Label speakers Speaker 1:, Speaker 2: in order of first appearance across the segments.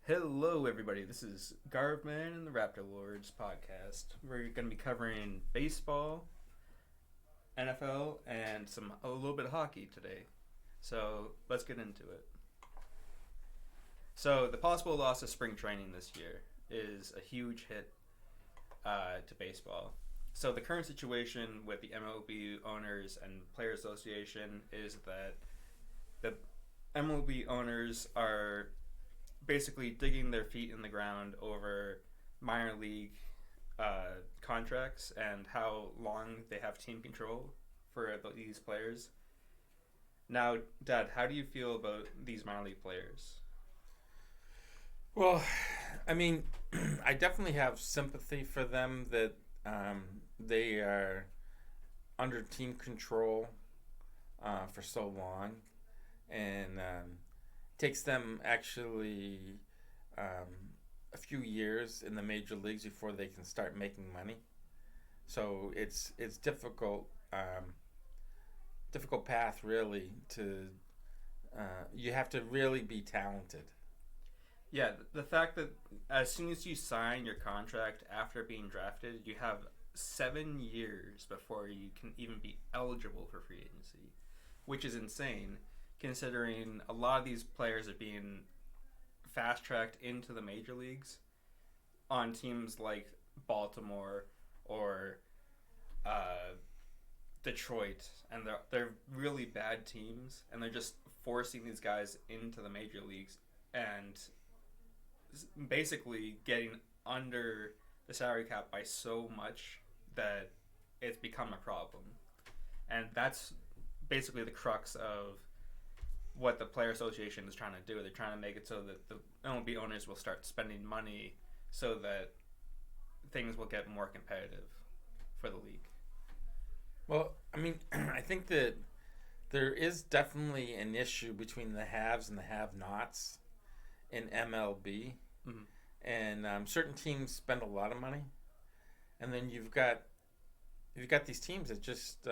Speaker 1: Hello, everybody. This is Garvman RaptorL0rd podcast. We're going to be covering baseball, NFL, and a little bit of hockey today. So let's get into it. So the possible loss of spring training this year is a huge hit to baseball. So the current situation with the MLB owners and Players Association is that the MLB owners are basically digging their feet in the ground over minor league contracts and how long they have team control for these players. Now, Dad, how do you feel about these minor league players?
Speaker 2: Well, I mean, I definitely have sympathy for them that they are under team control for so long, and takes them actually a few years in the major leagues before they can start making money. So it's difficult path really to you have to really be talented.
Speaker 1: Yeah, the fact that as soon as you sign your contract after being drafted, you have 7 years before you can even be eligible for free agency, which is insane considering a lot of these players are being fast tracked into the major leagues on teams like Baltimore or uh, Detroit, and they're really bad teams, and they're just forcing these guys into the major leagues and basically getting under the salary cap by so much that it's become a problem. And that's basically the crux of what the player association is trying to do. They're trying to make it so that the MLB owners will start spending money so that things will get more competitive for the league.
Speaker 2: Well, I mean, I think that there is definitely an issue between the haves and the have-nots in MLB,
Speaker 1: Mm-hmm.
Speaker 2: and certain teams spend a lot of money, and then you've got these teams that just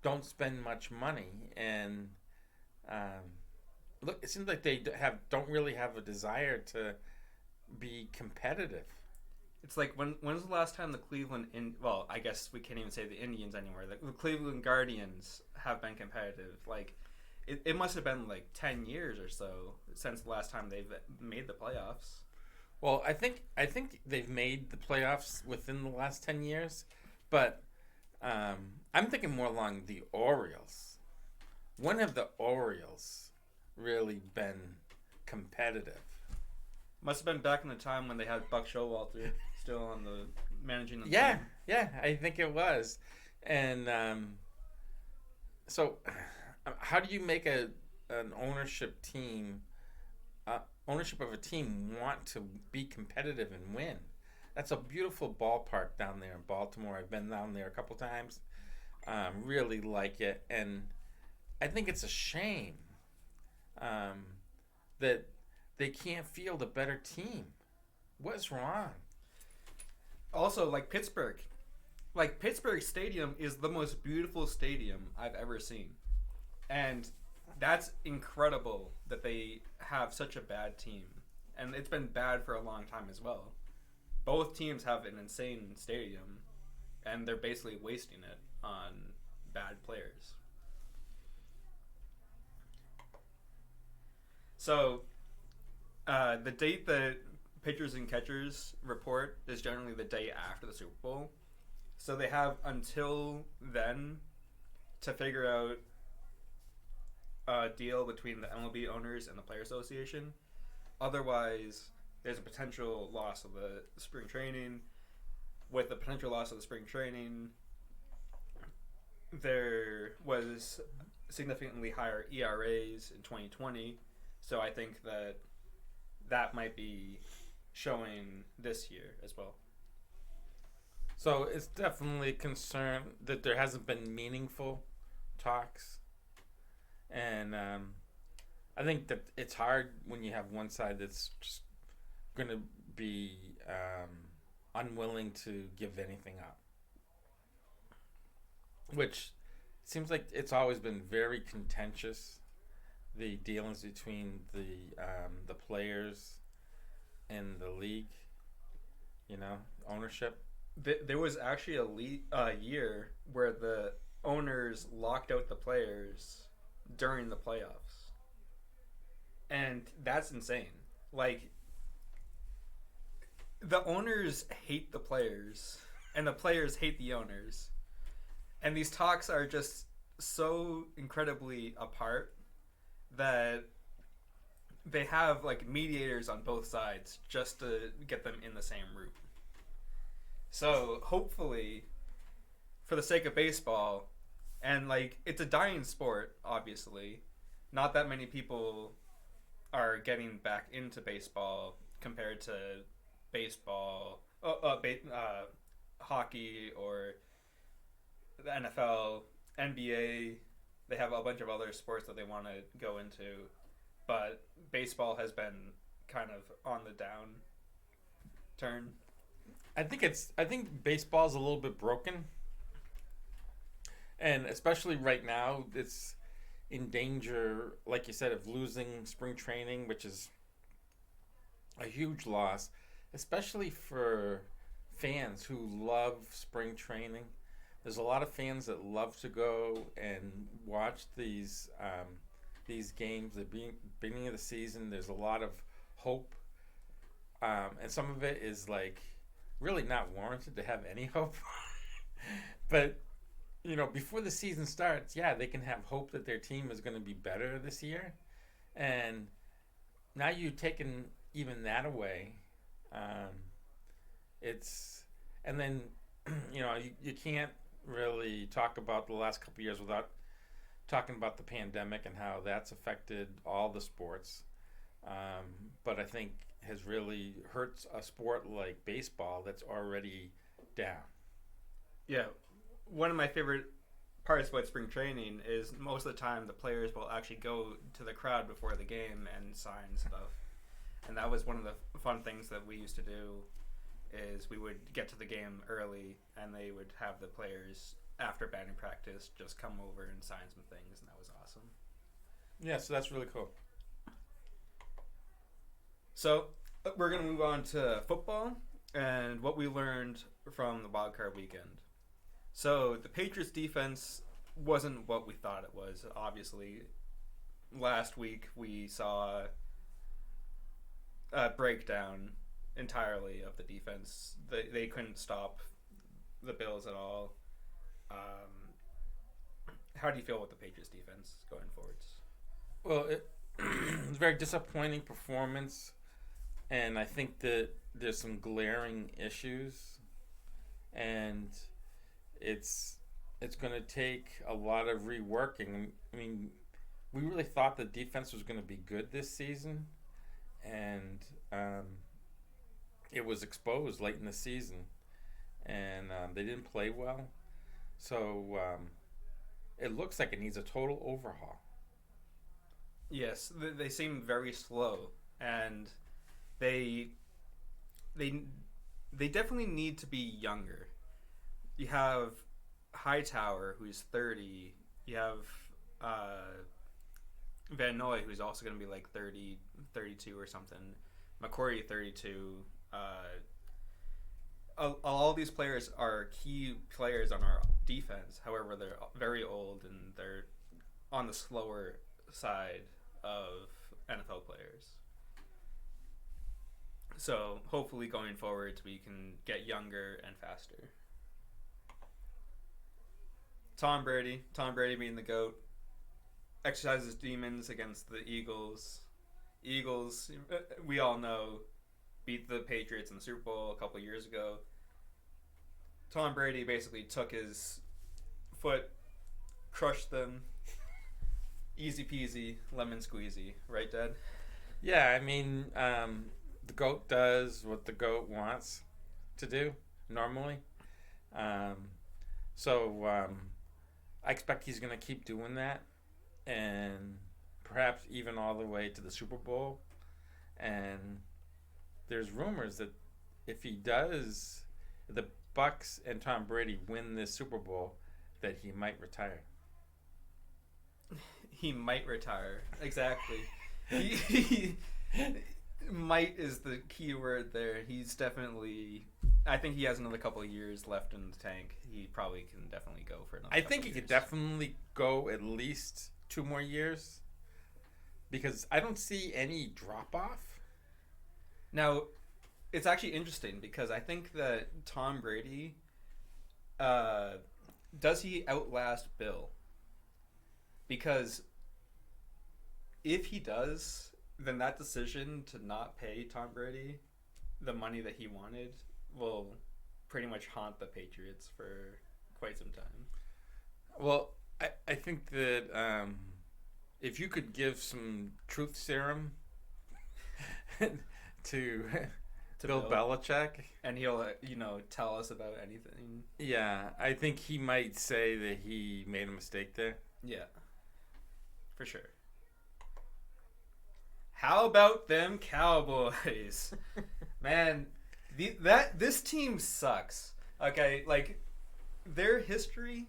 Speaker 2: don't spend much money, and um, look, it seems like they don't really have a desire to be competitive.
Speaker 1: It's like when's the last time the well, I guess we can't even say the Indians anymore. The Cleveland Guardians have been competitive. Like it must have been like 10 years or so since the last time they've made the playoffs.
Speaker 2: Well, I think they've made the playoffs within the last 10 years, but I'm thinking more along the Orioles. When have the Orioles really been competitive?
Speaker 1: Must have been back in the time when they had Buck Showalter still on the managing the
Speaker 2: Yeah,
Speaker 1: team.
Speaker 2: yeah, I think it was. And so, how do you make an ownership of a team want to be competitive and win? That's a beautiful ballpark down there in Baltimore. I've been down there a couple times. Really like it, and I think it's a shame um, that they can't field a better team. What's wrong?
Speaker 1: Also, like Pittsburgh Stadium is the most beautiful stadium I've ever seen, and that's incredible that they have such a bad team, and it's been bad for a long time as well. Both teams have an insane stadium, and they're basically wasting it on bad players. So, the date that pitchers and catchers report is generally the day after the Super Bowl. So they have until then to figure out a deal between the MLB owners and the Player Association. Otherwise, there's a potential loss of the spring training. With the potential loss of the spring training, there was significantly higher ERAs in 2020. So I think that might be showing this year as well.
Speaker 2: So it's definitely a concern that there hasn't been meaningful talks, and I think that it's hard when you have one side that's just going to be unwilling to give anything up, which seems like it's always been very contentious. The dealings between the players in the league, ownership.
Speaker 1: There was actually a year where the owners locked out the players during the playoffs, and that's insane. Like, the owners hate the players, and the players hate the owners, and these talks are just so incredibly apart that they have like mediators on both sides just to get them in the same room. So hopefully, for the sake of baseball, and like it's a dying sport, obviously, not that many people are getting back into baseball compared to baseball, hockey, or the NFL, NBA. They have a bunch of other sports that they want to go into, but baseball has been kind of on the down turn.
Speaker 2: I think baseball's a little bit broken, and especially right now, it's in danger, like you said, of losing spring training, which is a huge loss, especially for fans who love spring training. There's a lot of fans that love to go and watch these games. The beginning of the season, there's a lot of hope, and some of it is like really not warranted to have any hope. But before the season starts, yeah, they can have hope that their team is going to be better this year, and now you've taken even that away. It's and then you can't really talk about the last couple of years without talking about the pandemic and how that's affected all the sports. But I think has really hurt a sport like baseball that's already down.
Speaker 1: Yeah, one of my favorite parts about spring training is most of the time the players will actually go to the crowd before the game and sign stuff. And that was one of the fun things that we used to do is we would get to the game early and they would have the players after batting practice just come over and sign some things, and that was awesome.
Speaker 2: Yeah, so that's really cool.
Speaker 1: So we're going to move on to football and what we learned from the wildcard weekend. So the Patriots defense wasn't what we thought it was. Obviously, last week we saw a breakdown entirely of the defense. They couldn't stop the Bills at all. How do you feel with the Patriots defense going forwards?
Speaker 2: Well, it was a very disappointing performance, and I think that there's some glaring issues, and it's going to take a lot of reworking. I mean, we really thought the defense was going to be good this season, and it was exposed late in the season, and they didn't play well. So it looks like it needs a total overhaul.
Speaker 1: Yes, they seem very slow, and they definitely need to be younger. You have Hightower, who's 30. You have Van Noy, who's also going to be like 30, 32 or something. McCourty, 32. All these players are key players on our defense. However, they're very old and they're on the slower side of NFL players. So hopefully going forward we can get younger and faster. Tom Brady being the GOAT, exercises demons against the Eagles. Eagles, we all know, beat the Patriots in the Super Bowl a couple years ago. Tom Brady basically took his foot, crushed them. Easy peasy, lemon squeezy. Right, Dad?
Speaker 2: Yeah, I mean, the GOAT does what the GOAT wants to do normally. So I expect he's going to keep doing that, and perhaps even all the way to the Super Bowl. And there's rumors that if he does, the Bucks and Tom Brady win this Super Bowl, that he might retire.
Speaker 1: He might retire. Exactly. he Might is the key word there. He's definitely. I think he has another couple of years left in the tank. He probably can definitely go for another.
Speaker 2: I
Speaker 1: couple
Speaker 2: think
Speaker 1: of
Speaker 2: he
Speaker 1: years.
Speaker 2: could definitely go at least 2 more years because I don't see any drop off.
Speaker 1: Now, it's actually interesting because I think that Tom Brady, does he outlast Bill? Because if he does, then that decision to not pay Tom Brady the money that he wanted will pretty much haunt the Patriots for quite some time.
Speaker 2: Well, I think that if you could give some truth serum to Bill Belichick,
Speaker 1: and he'll tell us about anything.
Speaker 2: yeah, I think he might say that he made a mistake there.
Speaker 1: Yeah, for sure. How about them Cowboys? Man, this team sucks. Okay, like their history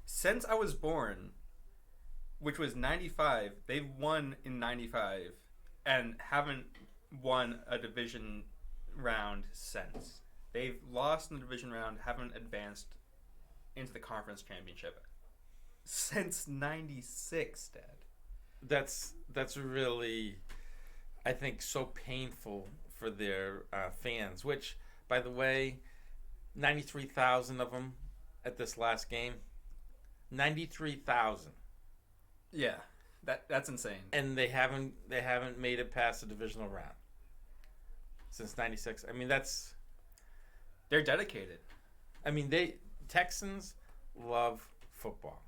Speaker 1: since I was born, which was 95, they've won in 95 and haven't won a division round since. They've lost in the division round, haven't advanced into the conference championship since 96, Dad.
Speaker 2: That's really, I think, so painful for their fans. Which, by the way, 93,000 of them at this last game. 93,000.
Speaker 1: Yeah, that's insane.
Speaker 2: And they haven't made it past the divisional round since '96. I mean,
Speaker 1: they're dedicated.
Speaker 2: I mean, Texans love football,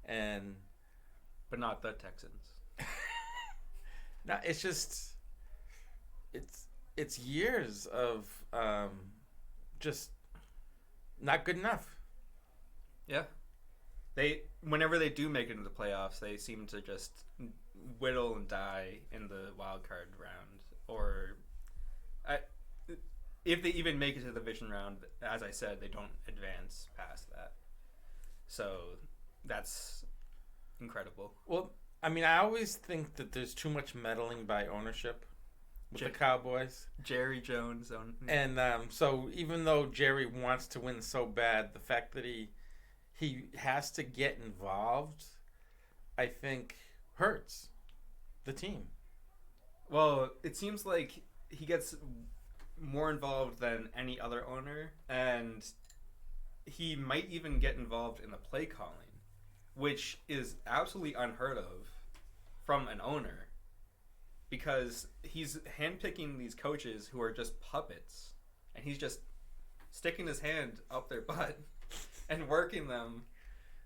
Speaker 1: but not the Texans.
Speaker 2: No, it's just it's years of just not good enough.
Speaker 1: Yeah. Whenever they do make it into the playoffs, they seem to just whittle and die in the wild card round. Or if they even make it to the division round, as I said, they don't advance past that. So that's incredible.
Speaker 2: Well, I mean, I always think that there's too much meddling by ownership with the Cowboys.
Speaker 1: Jerry Jones.
Speaker 2: And so even though Jerry wants to win so bad, the fact that he has to get involved, I think, hurts the team.
Speaker 1: Well, it seems like he gets more involved than any other owner, and he might even get involved in the play calling, which is absolutely unheard of from an owner, because he's handpicking these coaches who are just puppets, and he's just sticking his hand up their butt and working them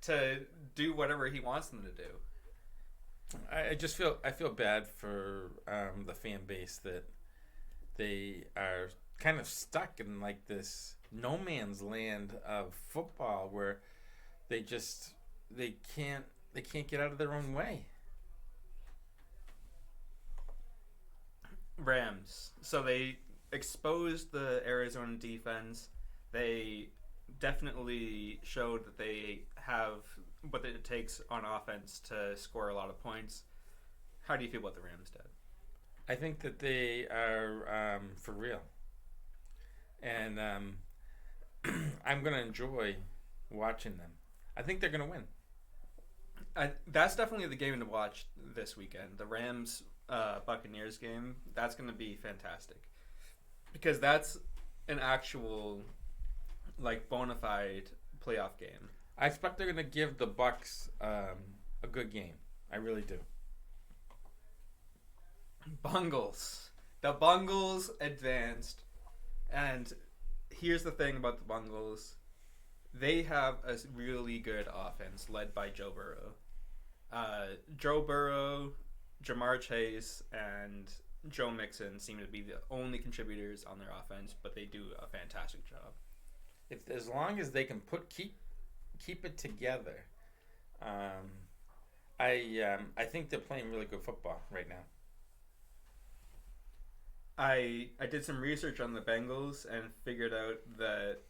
Speaker 1: to do whatever he wants them to do.
Speaker 2: I feel bad for the fan base that they are kind of stuck in like this no man's land of football where they can't get out of their own way.
Speaker 1: Rams. So they exposed the Arizona defense. They definitely showed that they have what it takes on offense to score a lot of points. How do you feel about the Rams, Dad?
Speaker 2: I think that they are for real. And I'm going to enjoy watching them. I think they're going to win.
Speaker 1: That's definitely the game to watch this weekend. The Rams Buccaneers game. That's going to be fantastic. Because that's an actual like bona fide playoff game.
Speaker 2: I expect they're going to give the Bucs a good game. I really do.
Speaker 1: Bungles. The Bungles advanced. And here's the thing about the Bungles. They have a really good offense led by Joe Burrow. Joe Burrow, Jamar Chase, and Joe Mixon seem to be the only contributors on their offense, but they do a fantastic job.
Speaker 2: As long as they can keep it together, I think they're playing really good football right now.
Speaker 1: I did some research on the Bengals and figured out that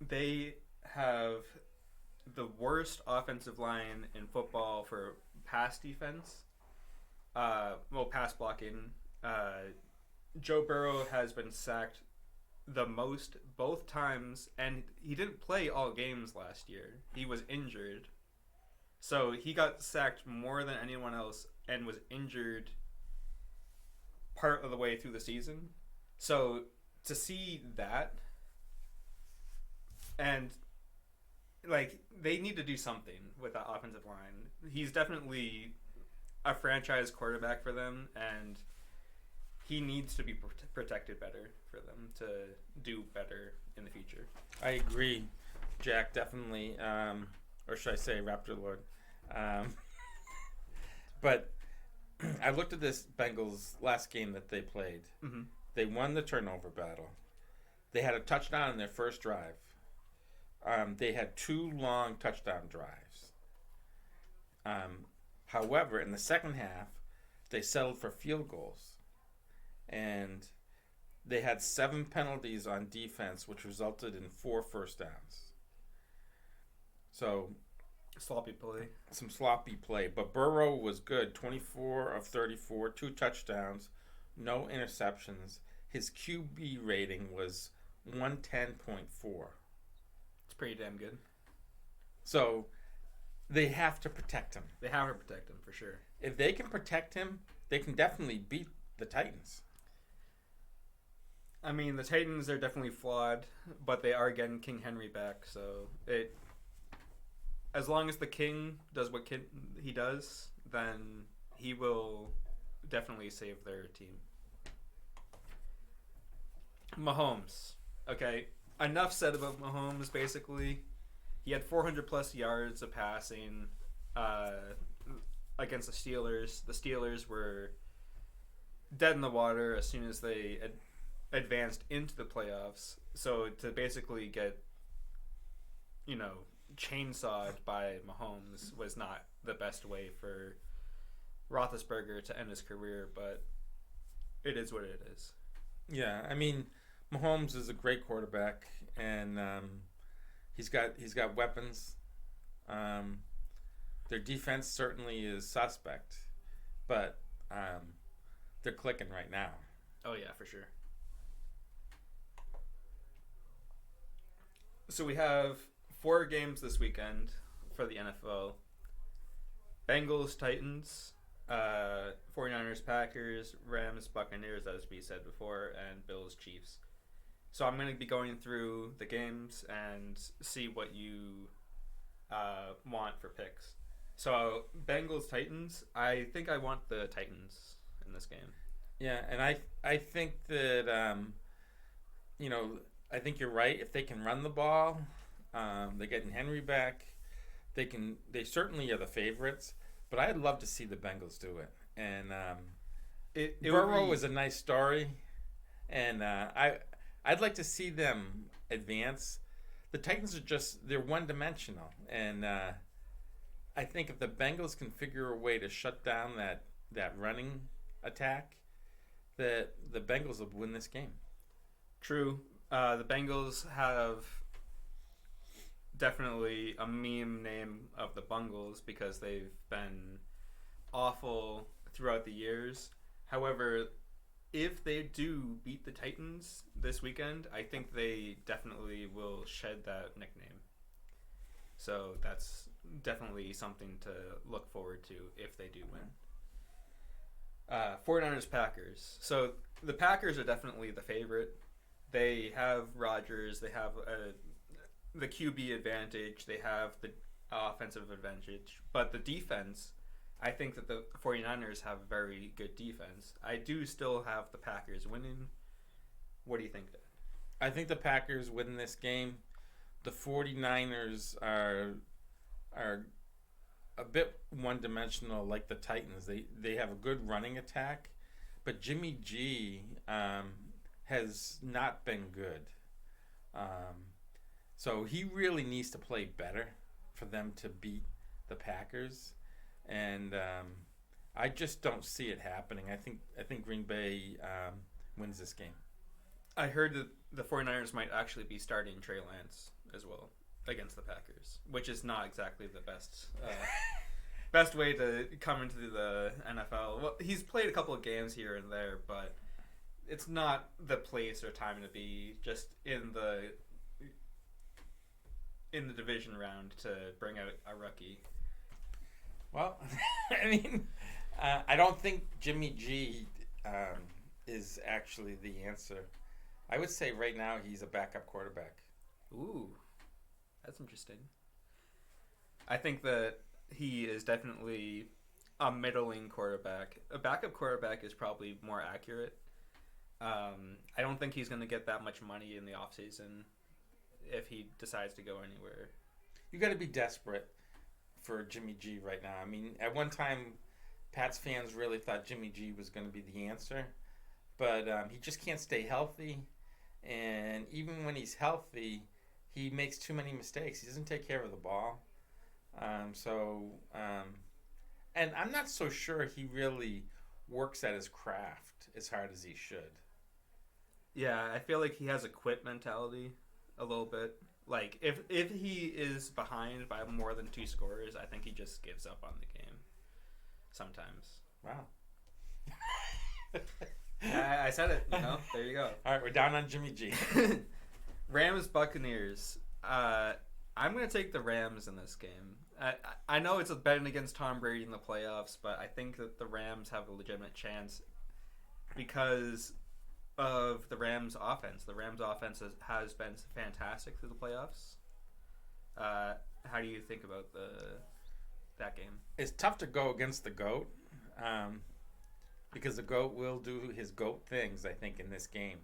Speaker 1: they have the worst offensive line in football for pass defense. Pass blocking Joe Burrow has been sacked the most both times, and he didn't play all games last year. He was injured. So he got sacked more than anyone else and was injured part of the way through the season. So to see that, and like they need to do something with that offensive line. He's definitely a franchise quarterback for them, and he needs to be protected better for them to do better in the future.
Speaker 2: I agree, Jack. Definitely, or should I say, RaptorL0rd. But I looked at this Bengals last game that they played.
Speaker 1: Mm-hmm.
Speaker 2: They won the turnover battle. They had a touchdown in their first drive. They had 2 long touchdown drives. However, in the second half, they settled for field goals. And they had 7 penalties on defense, which resulted in 4 first downs. So,
Speaker 1: sloppy play.
Speaker 2: Some sloppy play. But Burrow was good. 24 of 34, 2 touchdowns, no interceptions. His QB rating was 110.4.
Speaker 1: It's pretty damn good.
Speaker 2: So, they have to protect him.
Speaker 1: They have to protect him, for sure.
Speaker 2: If they can protect him, they can definitely beat the Titans.
Speaker 1: I mean, the Titans are definitely flawed, but they are getting King Henry back, so as long as the King does what he does, then he will definitely save their team. Mahomes. Okay, enough said about Mahomes, basically. He had 400 plus yards of passing against the Steelers. The Steelers were dead in the water as soon as they advanced into the playoffs. So to basically get, chainsawed by Mahomes was not the best way for Roethlisberger to end his career, but it is what it is.
Speaker 2: Yeah, I mean, Mahomes is a great quarterback, and he's got weapons. Their defense certainly is suspect, but they're clicking right now.
Speaker 1: Oh yeah, for sure. So we have 4 games this weekend for the NFL. Bengals, Titans, 49ers, Packers, Rams, Buccaneers, as we said before, and Bills, Chiefs. So I'm going to be going through the games and see what you want for picks. So Bengals, Titans, I think I want the Titans in this game.
Speaker 2: Yeah, and I think that, I think you're right. If they can run the ball, they're getting Henry back. They certainly are the favorites, but I'd love to see the Bengals do it. And Burrow is a nice story, and I'd like to see them advance. The Titans they're one-dimensional, and I think if the Bengals can figure a way to shut down that running attack, that the Bengals will win this game.
Speaker 1: True. The Bengals have definitely a meme name of the Bungles because they've been awful throughout the years. However, if they do beat the Titans this weekend, I think they definitely will shed that nickname. So that's definitely something to look forward to if they do win. 49ers, Packers. So the Packers are definitely the favorite. They have Rodgers. They have the QB advantage. They have the offensive advantage. But the defense, I think that the 49ers have a very good defense. I do still have the Packers winning. What do you think, Dan?
Speaker 2: I think the Packers win this game. The 49ers are a bit one-dimensional like the Titans. They have a good running attack, but Jimmy G has not been good. So he really needs to play better for them to beat the Packers. And I just don't see it happening. I think Green Bay wins this game.
Speaker 1: I heard that the 49ers might actually be starting Trey Lance as well against the Packers, which is not exactly the best best way to come into the NFL. Well, he's played a couple of games here and there, but it's not the place or time to be just in the division round to bring out a rookie.
Speaker 2: Well, I mean, I don't think Jimmy G is actually the answer. I would say right now he's a backup quarterback.
Speaker 1: Ooh, that's interesting. I think that he is definitely a middling quarterback. A backup quarterback is probably more accurate. I don't think he's going to get that much money in the offseason if he decides to go anywhere.
Speaker 2: You got to be desperate for Jimmy G right now. I mean, at one time, Pats fans really thought Jimmy G was going to be the answer, but he just can't stay healthy. And even when he's healthy, he makes too many mistakes. He doesn't take care of the ball. And I'm not so sure he really works at his craft as hard as he should.
Speaker 1: Yeah, I feel like he has a quit mentality a little bit. Like, if he is behind by more than 2 scores, I think he just gives up on the game sometimes.
Speaker 2: Wow.
Speaker 1: I said it, there you go.
Speaker 2: All right, we're down on Jimmy G.
Speaker 1: Rams Buccaneers. I'm going to take the Rams in this game. I know it's a betting against Tom Brady in the playoffs, but I think that the Rams have a legitimate chance because of the Rams offense. The Rams offense has been fantastic through the playoffs. How do you think about that game?
Speaker 2: It's tough to go against the GOAT because the GOAT will do his GOAT things, I think, in this game.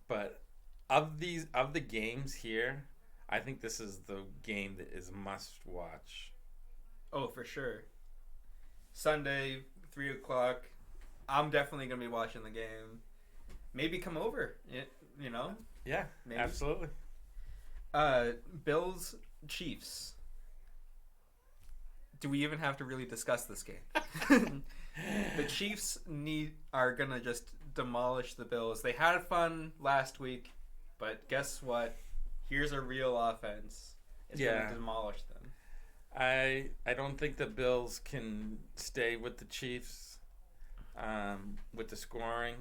Speaker 2: But of the games here, I think this is the game that is must watch.
Speaker 1: Oh, for sure. Sunday, 3 o'clock. I'm definitely going to be watching the game. Maybe come over,
Speaker 2: Yeah, maybe. Absolutely.
Speaker 1: Bills, Chiefs. Do we even have to really discuss this game? The Chiefs are going to just demolish the Bills. They had fun last week, but guess what? Here's a real offense. It's going to demolish them.
Speaker 2: I don't think the Bills can stay with the Chiefs with the scoring.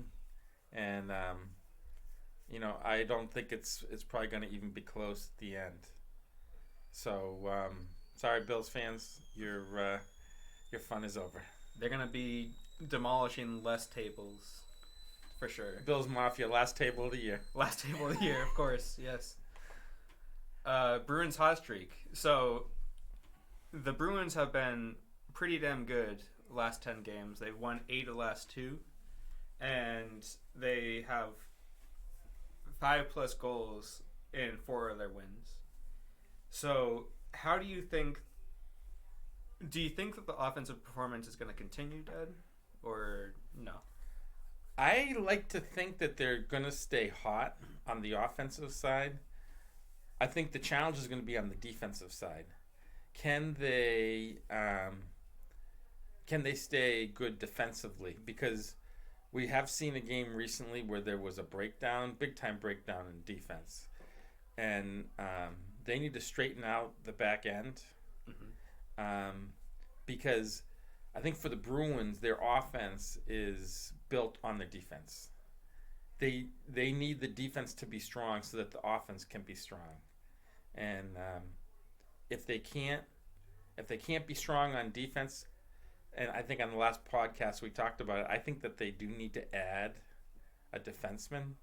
Speaker 2: And, I don't think it's probably going to even be close at the end. So, sorry, Bills fans, your fun is over.
Speaker 1: They're going to be demolishing less tables, for sure.
Speaker 2: Bills Mafia, last table of the year.
Speaker 1: Last table of the year, of course, yes. Bruins hot streak. So, the Bruins have been pretty damn good last 10 games. They've won 8 of the last 2. And they have 5+ goals in 4 of their wins. So, how do you think that the offensive performance is going to continue, Dad? Or no?
Speaker 2: I like to think that they're going to stay hot on the offensive side. I think the challenge is going to be on the defensive side. Can they stay good defensively? Because we have seen a game recently where there was a breakdown, big-time breakdown in defense. And they need to straighten out the back end. Mm-hmm. Because I think for the Bruins, their offense is built on their defense. They need the defense to be strong so that the offense can be strong. And if they can't be strong on defense, and I think on the last podcast we talked about it, I think that they do need to add a defenseman,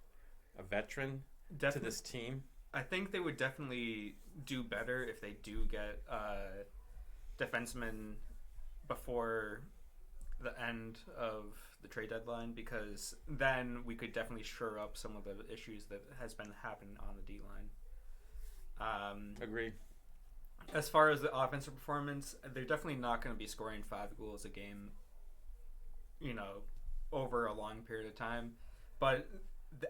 Speaker 2: a veteran to this team.
Speaker 1: I think they would definitely do better if they do get a defenseman before the end of the trade deadline, because then we could definitely shore up some of the issues that has been happening on the D-line.
Speaker 2: Agreed.
Speaker 1: As far as the offensive performance, they're definitely not going to be scoring 5 goals a game, over a long period of time. But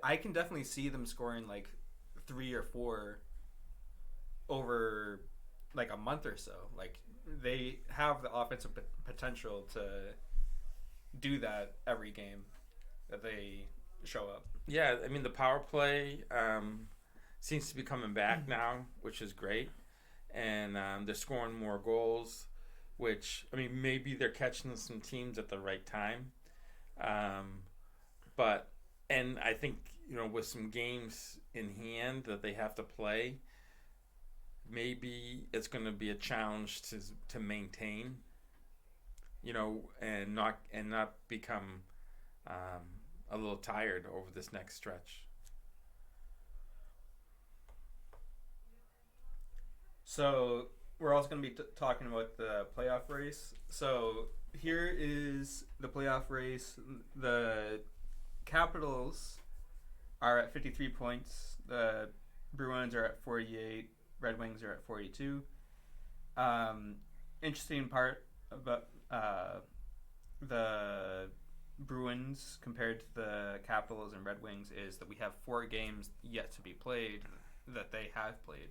Speaker 1: I can definitely see them scoring like 3 or 4 over like a month or so. Like, they have the offensive potential to do that every game that they show up.
Speaker 2: Yeah, I mean, the power play seems to be coming back now, which is great. And they're scoring more goals. which, I mean, maybe they're catching some teams at the right time. Um, but, and I think, with some games in hand that they have to play, maybe it's going to be a challenge to maintain, and not become a little tired over this next stretch.
Speaker 1: So we're also going to be talking about the playoff race. So here is the playoff race. The Capitals are at 53 points. The Bruins are at 48. Red Wings are at 42. Interesting part about the Bruins compared to the Capitals and Red Wings is that we have 4 games yet to be played that they have played.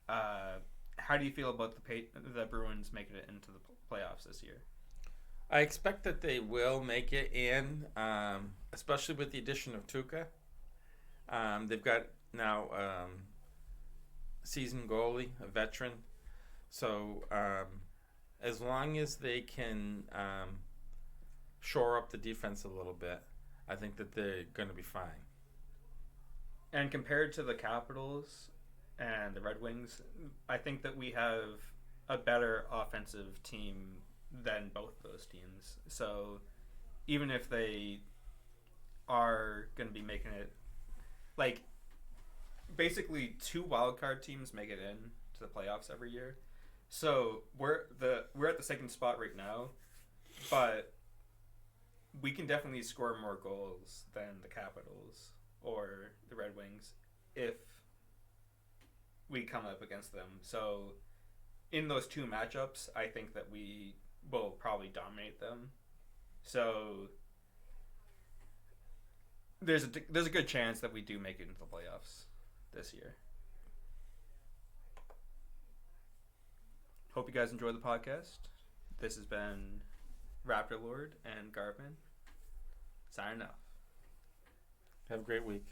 Speaker 1: How do you feel about the Bruins making it into the playoffs this year?
Speaker 2: I expect that they will make it in, especially with the addition of Tuukka. They've got now seasoned goalie, a veteran. So as long as they can shore up the defense a little bit, I think that they're going to be fine.
Speaker 1: And compared to the Capitals and the Red Wings, I think that we have a better offensive team than both those teams. So even if they are going to be making it, like, basically 2 wildcard teams make it in to the playoffs every year. So we're at the second spot right now, but we can definitely score more goals than the Capitals or the Red Wings if we come up against them. So in those 2 matchups, I think that we will probably dominate them. So there's a good chance that we do make it into the playoffs this year. Hope you guys enjoy the podcast. This has been RaptorL0rd and Garvman signing off.
Speaker 2: Have a great week.